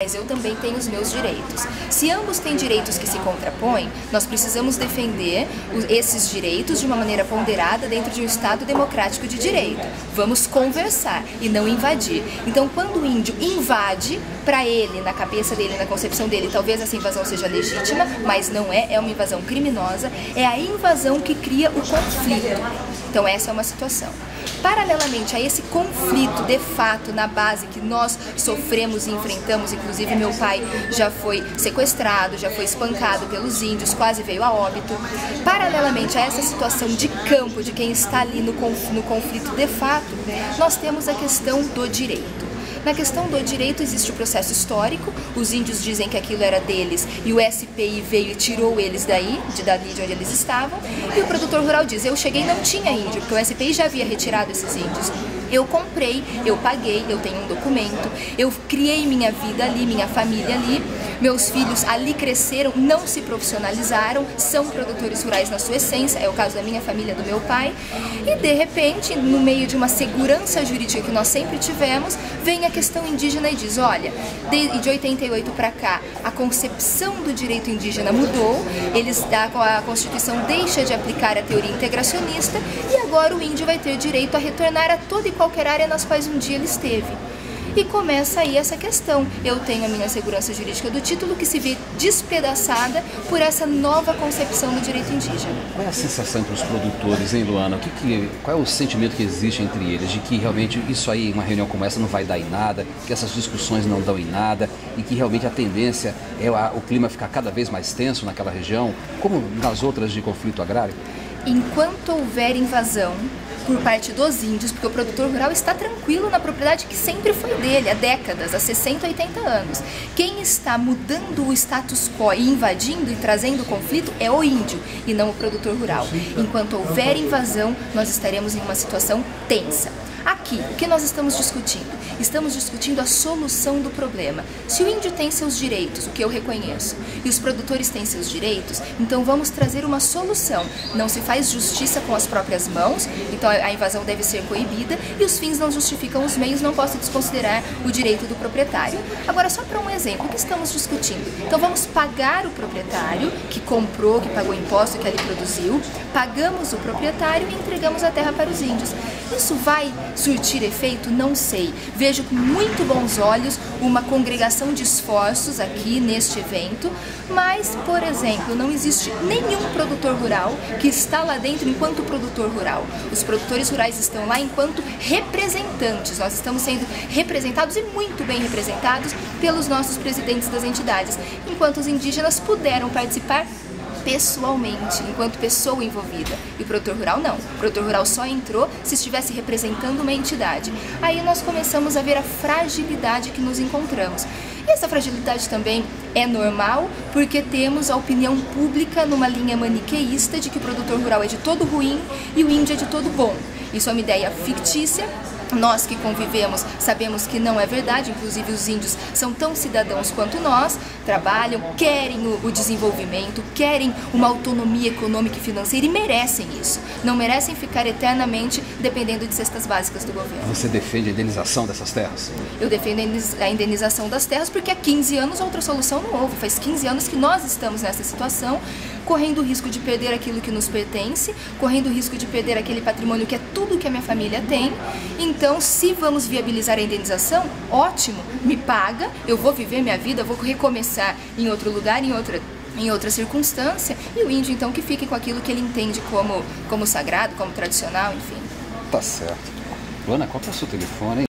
Mas eu também tenho os meus direitos. Se ambos têm direitos que se contrapõem, nós precisamos defender esses direitos de uma maneira ponderada dentro de um Estado democrático de direito. Vamos conversar e não invadir. Então, quando o índio invade, para ele, na cabeça dele, na concepção dele, talvez essa invasão seja legítima, mas não é, é uma invasão criminosa, é a invasão que cria o conflito. Então, essa é uma situação. Paralelamente a esse conflito de fato na base que nós sofremos e enfrentamos, inclusive meu pai já foi sequestrado, já foi espancado pelos índios, quase veio a óbito. Paralelamente a essa situação de campo, de quem está ali no conflito de fato, nós temos a questão do direito. Na questão do direito existe o processo histórico, os índios dizem que aquilo era deles e o SPI veio e tirou eles dali de onde eles estavam, e o produtor rural diz, eu cheguei e não tinha índio, porque o SPI já havia retirado esses índios. Eu comprei, eu paguei, eu tenho um documento, eu criei minha vida ali, minha família ali, meus filhos ali cresceram, não se profissionalizaram, são produtores rurais na sua essência, é o caso da minha família, do meu pai, e de repente, no meio de uma segurança jurídica que nós sempre tivemos, vem a questão indígena e diz, olha, de 88 para cá, a concepção do direito indígena mudou, a Constituição deixa de aplicar a teoria integracionista e agora o índio vai ter direito a retornar a toda e qualquer área nas quais um dia ele esteve. E começa aí essa questão. Eu tenho a minha segurança jurídica do título que se vê despedaçada por essa nova concepção do direito indígena. Qual é a sensação entre os produtores, hein, Luana? Qual é o sentimento que existe entre eles? De que realmente isso aí, uma reunião como essa, não vai dar em nada, que essas discussões não dão em nada e que realmente a tendência é o clima ficar cada vez mais tenso naquela região, como nas outras de conflito agrário? Enquanto houver invasão por parte dos índios, porque o produtor rural está tranquilo na propriedade que sempre foi dele, há décadas, há 60, 80 anos. Quem está mudando o status quo e invadindo e trazendo conflito é o índio e não o produtor rural. Enquanto houver invasão, nós estaremos em uma situação tensa. Aqui, o que nós estamos discutindo? Estamos discutindo a solução do problema. Se o índio tem seus direitos, o que eu reconheço, e os produtores têm seus direitos, então vamos trazer uma solução. Não se faz justiça com as próprias mãos, então a invasão deve ser coibida e os fins não justificam os meios, não posso desconsiderar o direito do proprietário. Agora, só para um exemplo, o que estamos discutindo? Então vamos pagar o proprietário que comprou, que pagou imposto, que ali produziu, pagamos o proprietário e entregamos a terra para os índios. Isso vai surtir efeito? Não sei. Vejo com muito bons olhos uma congregação de esforços aqui neste evento, mas, por exemplo, não existe nenhum produtor rural que está lá dentro enquanto produtor rural. Os produtores rurais estão lá enquanto representantes. Nós estamos sendo representados e muito bem representados pelos nossos presidentes das entidades, enquanto os indígenas puderam participar pessoalmente, enquanto pessoa envolvida. E o produtor rural não. O produtor rural só entrou se estivesse representando uma entidade. Aí nós começamos a ver a fragilidade que nos encontramos. E essa fragilidade também é normal, porque temos a opinião pública numa linha maniqueísta de que o produtor rural é de todo ruim e o índio é de todo bom. Isso é uma ideia fictícia. Nós que convivemos sabemos que não é verdade, inclusive os índios são tão cidadãos quanto nós, trabalham, querem o desenvolvimento, querem uma autonomia econômica e financeira e merecem isso. Não merecem ficar eternamente dependendo de cestas básicas do governo. Você defende a indenização dessas terras? Eu defendo a indenização das terras porque há 15 anos outra solução não houve. Faz 15 anos que nós estamos nessa situação, correndo o risco de perder aquilo que nos pertence, correndo o risco de perder aquele patrimônio que é tudo que a minha família tem. Então, se vamos viabilizar a indenização, ótimo, me paga, eu vou viver minha vida, vou recomeçar em outro lugar, em outra circunstância, e o índio, então, que fique com aquilo que ele entende como sagrado, como tradicional, enfim. Tá certo. Luana, qual que é o seu telefone?